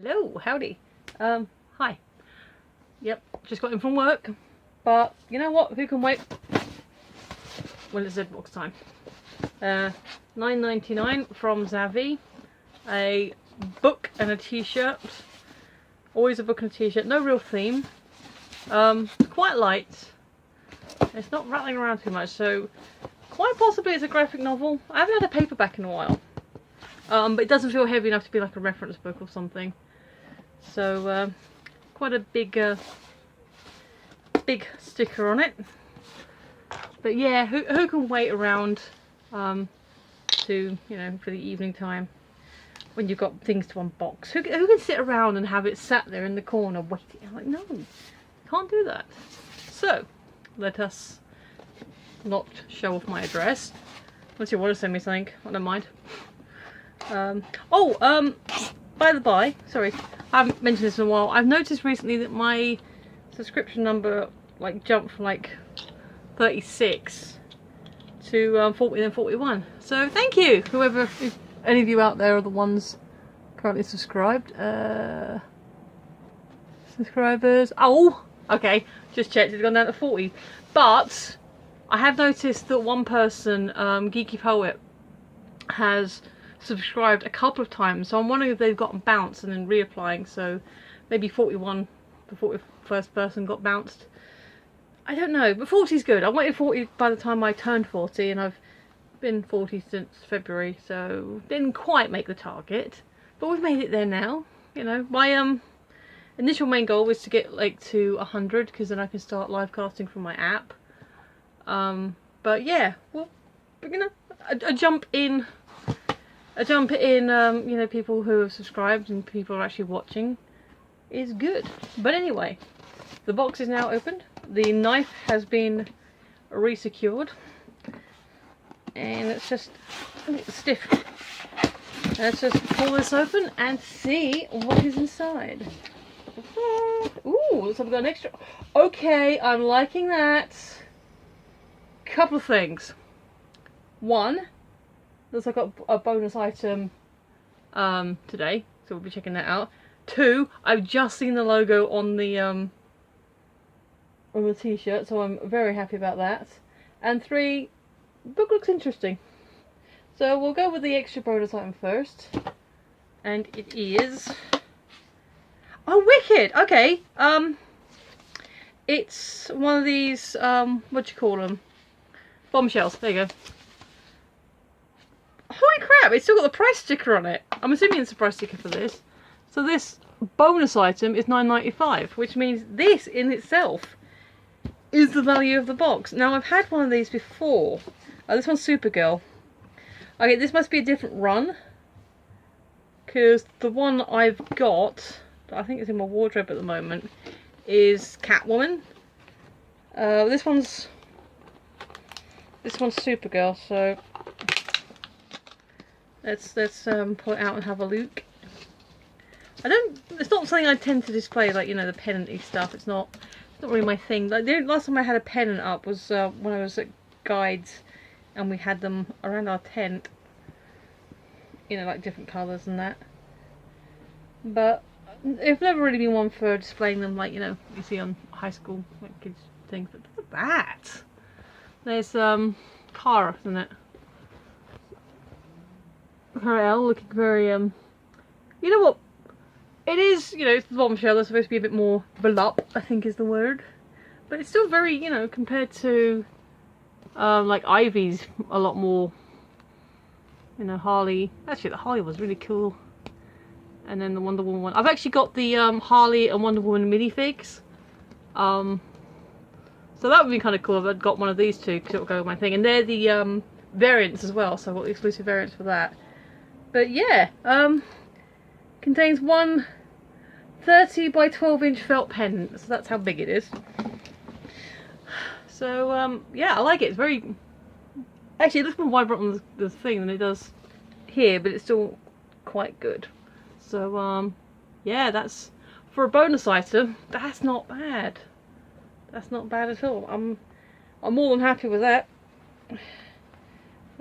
Hello, howdy. Hi. Yep, just got in from work. But you know what? Who can wait? Well, it's Zbox time. $9.99 from Zavi. A book and a t-shirt. Always a book and a t-shirt. No real theme. Quite light. It's not rattling around too much, so quite possibly it's a graphic novel. I haven't had a paperback in a while. But it doesn't feel heavy enough to be like a reference book or something. So, quite a big sticker on it. But yeah, who can wait around to, you know, for the evening time when you've got things to unbox? Who can sit around and have it sat there in the corner waiting? I'm like, no, can't do that. So, let us not show off my address. Unless you want to send me something, I don't mind. By the by, sorry, I haven't mentioned this in a while. I've noticed recently that my subscription number like jumped from like 36 to 40 and 41. So thank you, whoever, if any of you out there are the ones currently subscribed. Subscribers. Oh, okay, just checked, it's gone down to 40. But I have noticed that one person, Geeky Poet, has subscribed a couple of times, so I'm wondering if they've gotten bounced and then reapplying. So maybe 41, the 41st person got bounced. I don't know, but 40 is good. I wanted 40 by the time I turned 40, and I've been 40 since February, so didn't quite make the target, but we've made it there now. You know, my initial main goal was to get like to 100, because then I can start live casting from my app. But yeah, well, you know, a jump in, you know, people who have subscribed and people are actually watching is good. But anyway, the box is now opened. The knife has been resecured. And it's just stiff. Let's just pull this open and see what is inside. Ooh, looks like we've got an extra. Okay, I'm liking that. Couple of things. One, looks like a bonus item today, so we'll be checking that out. Two, I've just seen the logo on the t-shirt, so I'm very happy about that. And three, the book looks interesting. So we'll go with the extra bonus item first. And it is... oh, wicked! Okay, it's one of these, what do you call them? Bombshells, there you go. Holy crap, it's still got the price sticker on it. I'm assuming it's a price sticker for this. So this bonus item is $9.95, which means this in itself is the value of the box. Now, I've had one of these before. This one's Supergirl. Okay, this must be a different run, because the one I've got, I think it's in my wardrobe at the moment, is Catwoman. This one's Supergirl, so let's pull it out and have a look. It's not something I tend to display, like, you know, the pennant-y stuff. It's not really my thing. Like, the last time I had a pennant up was when I was at Guides, and we had them around our tent. You know, like different colours and that. But I've never really been one for displaying them, like, you know, you see on high school, like, kids things. But look at that! There's Kara, isn't it? Kara-El looking very you know what? It is, you know, it's the bombshell. It's supposed to be a bit more voluptuous, I think is the word. But it's still very, you know, compared to like Ivy's a lot more, you know, Harley. Actually, the Harley was really cool. And then the Wonder Woman one. I've actually got the Harley and Wonder Woman minifigs. So that would be kind of cool if I'd got one of these two, because it would go with my thing. And they're the variants as well, so I've got the exclusive variants for that. But yeah, contains one 30 by 12 inch felt pen, so that's how big it is. So yeah, I like it. It's very, actually it looks more vibrant on the thing than it does here, but it's still quite good. So yeah, that's, for a bonus item, that's not bad. That's not bad at all. I'm more than happy with that. Let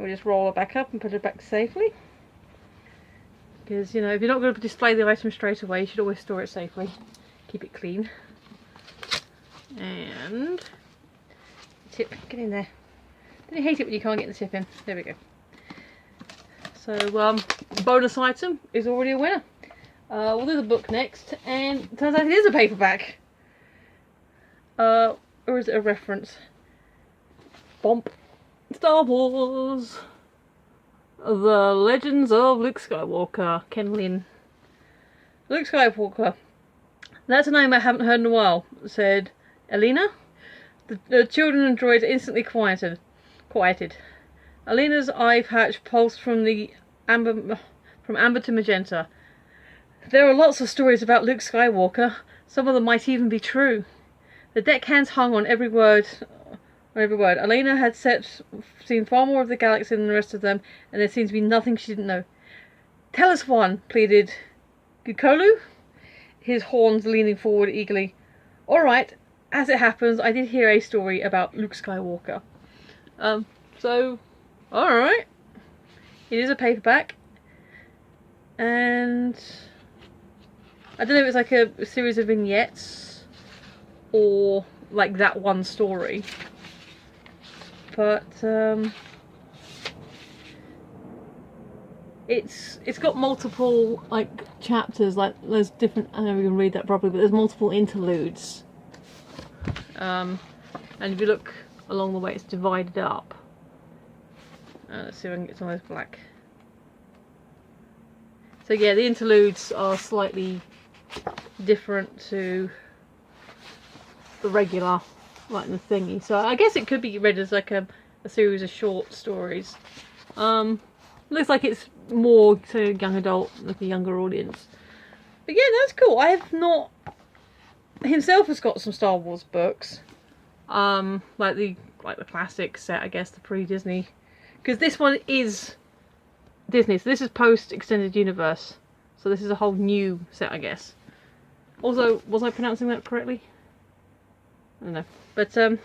me just roll it back up and put it back safely. Because, you know, if you're not going to display the item straight away, you should always store it safely. Keep it clean. And tip, get in there. Don't you hate it when you can't get the tip in? There we go. So, bonus item is already a winner. We'll do the book next, and it turns out it is a paperback. Or is it a reference? Bomp. Star Wars. The Legends of Luke Skywalker. Ken Lin. Luke Skywalker. That's a name I haven't heard in a while, said Elena. The children and droids instantly quieted. Elena's eye patch pulsed from amber to magenta. There are lots of stories about Luke Skywalker. Some of them might even be true. The deckhands hung on every word. Elena had seen far more of the galaxy than the rest of them, and there seemed to be nothing she didn't know. Tell us one, pleaded Gukolu, his horns leaning forward eagerly. Alright, as it happens, I did hear a story about Luke Skywalker. So, alright. It is a paperback. And I don't know if it's like a series of vignettes or like that one story. But it's got multiple like chapters, like there's different, I don't know if you can read that properly, but there's multiple interludes. And if you look along the way, it's divided up. Let's see if I can get some of those black. So yeah, the interludes are slightly different to the regular, like the thingy. So I guess it could be read as like a series of short stories. Looks like it's more to young adult, like a younger audience. But yeah, that's cool. I have not. Himself has got some Star Wars books, like the classic set, I guess, the pre-Disney. Because this one is Disney, so this is post-Extended Universe. So this is a whole new set, I guess. Also, was I pronouncing that correctly? I don't know. But, so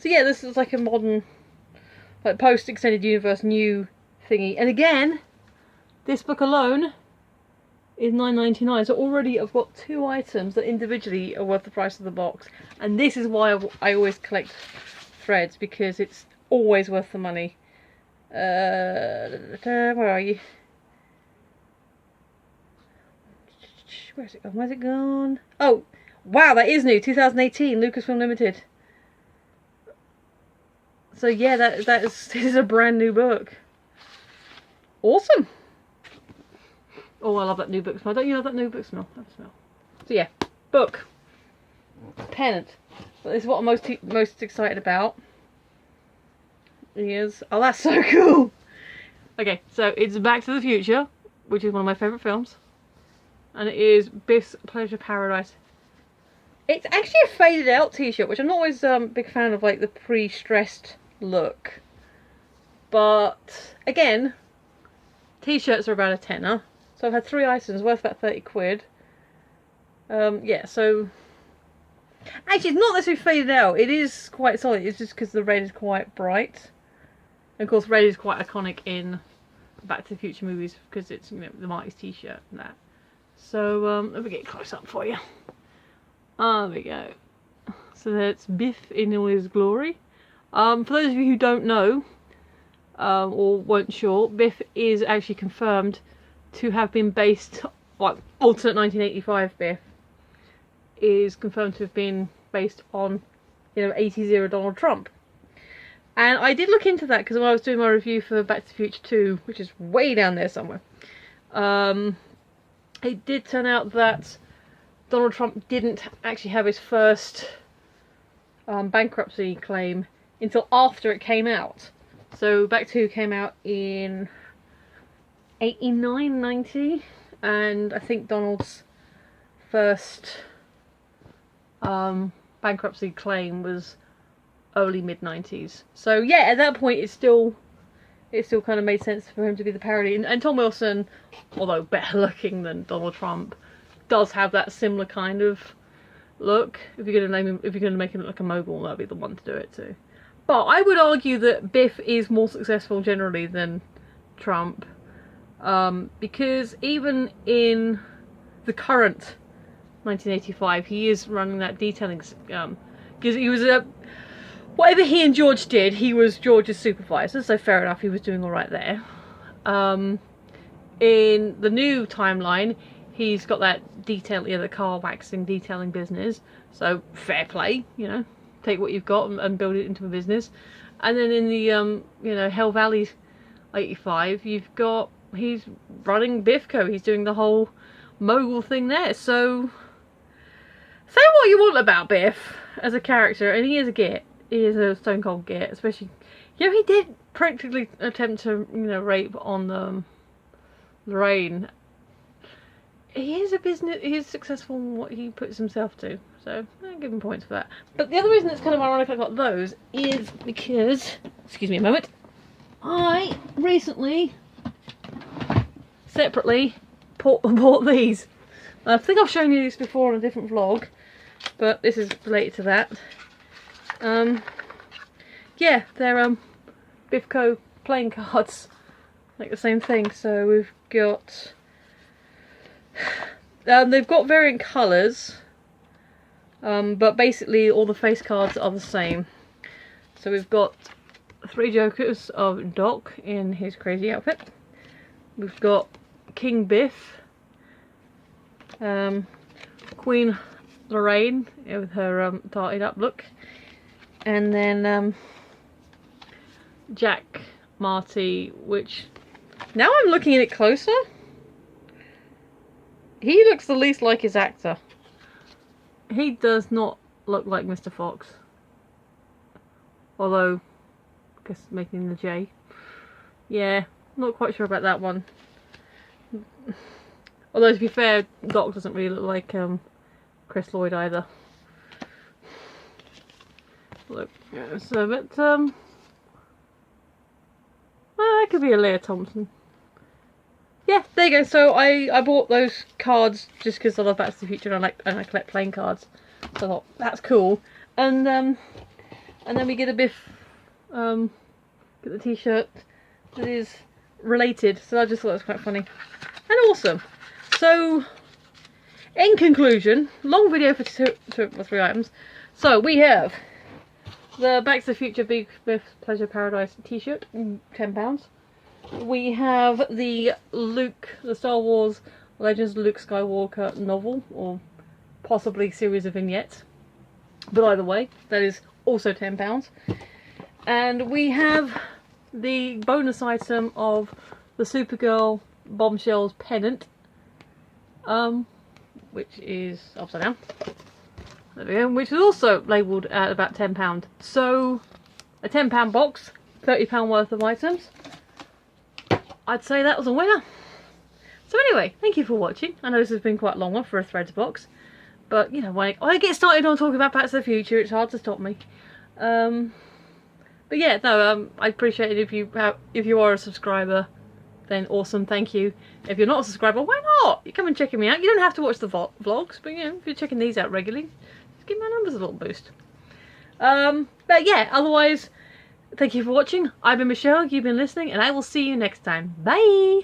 yeah, this is like a modern, like post-Extended Universe new thingy. And again, this book alone is $9.99. So already I've got 2 items that individually are worth the price of the box. And this is why I always collect threads, because it's always worth the money. Where are you? Where's it gone? Where's it gone? Oh, wow, that is new. 2018, Lucasfilm Limited. So yeah, this is a brand new book. Awesome. Oh, I love that new book smell. Don't you love that new book smell? That smell. So yeah, book. Pennant. This is what I'm most excited about. Is, oh, that's so cool. Okay, so it's Back to the Future, which is one of my favourite films. And it is Biff's Pleasure Paradise. It's actually a faded out t-shirt, which I'm not always a big fan of, like the pre-stressed look. But again, t-shirts are about a tenner. So I've had 3 items worth about 30 quid. Yeah, so actually it's not necessarily faded out. It is quite solid. It's just because the red is quite bright. And of course red is quite iconic in Back to the Future movies because it's, you know, the Marty's t-shirt and that. So let me get close up for you. There we go. So that's Biff in all his glory. For those of you who don't know, or weren't sure, Biff is actually confirmed to have been based, like, alternate 1985 Biff is confirmed to have been based on, you know, 80s Donald Trump. And I did look into that because when I was doing my review for Back to the Future 2, which is way down there somewhere, it did turn out that Donald Trump didn't actually have his first bankruptcy claim until after it came out. So Back 2 came out in 89, 90, and I think Donald's first bankruptcy claim was early mid-90s. So yeah, at that point it still kind of made sense for him to be the parody. And Tom Wilson, although better looking than Donald Trump, does have that similar kind of look. If you're gonna make him look like a mogul, that'd be the one to do it too. But I would argue that Biff is more successful generally than Trump. Because even in the current 1985, he is running that detailing, because he was whatever he and George did, he was George's supervisor, so fair enough, he was doing alright there. In the new timeline, he's got that the car waxing detailing business, so fair play, you know, take what you've got and build it into a business. And then in the you know, Hell Valley 85, he's running Biffco, he's doing the whole mogul thing there. So say what you want about Biff as a character, and he is a git. He is a stone cold git, especially, you know, he did practically attempt to, you know, rape on Lorraine. He is successful in what he puts himself to, so I give him points for that. But the other reason it's kind of ironic I got those is because, excuse me a moment, I recently, separately, bought these. I think I've shown you these before on a different vlog, but this is related to that. Yeah, they're Biffco playing cards, like the same thing. So we've got, they've got variant colours, but basically all the face cards are the same. So we've got 3 Jokers of Doc in his crazy outfit. We've got King Biff, Queen Lorraine with her tarted up look, and then Jack Marty, which, now I'm looking at it closer, he looks the least like his actor. He does not look like Mr. Fox, although I guess making the J. Yeah, not quite sure about that one. Although to be fair, Doc doesn't really look like Chris Lloyd either. Look, so but well, that could be a Leah Thompson. Yeah, there you go. So I bought those cards just because I love Back to the Future and I collect playing cards. So I thought that's cool. And then we get a Biff get the t-shirt that is related. So I just thought it was quite funny and awesome. So in conclusion, long video for 3 items. So we have the Back to the Future Big Biff Pleasure Paradise t-shirt, £10. We have the Star Wars Legends of Luke Skywalker novel, or possibly series of vignettes. But either way, that is also £10. And we have the bonus item of the Supergirl Bombshells pennant, which is upside down. There we go, which is also labelled at about £10. So a £10 box, £30 worth of items. I'd say that was a winner. So anyway, thank you for watching. I know this has been quite a long one for a Threads box, but you know, when I get started on talking about Back to the Future, it's hard to stop me. But yeah, no, I appreciate it if you are a subscriber, then awesome, thank you. If you're not a subscriber, why not? You come and checking me out. You don't have to watch the vlogs, but you know, if you're checking these out regularly, just give my numbers a little boost. But yeah, otherwise, thank you for watching. I've been Michelle, you've been listening, and I will see you next time. Bye!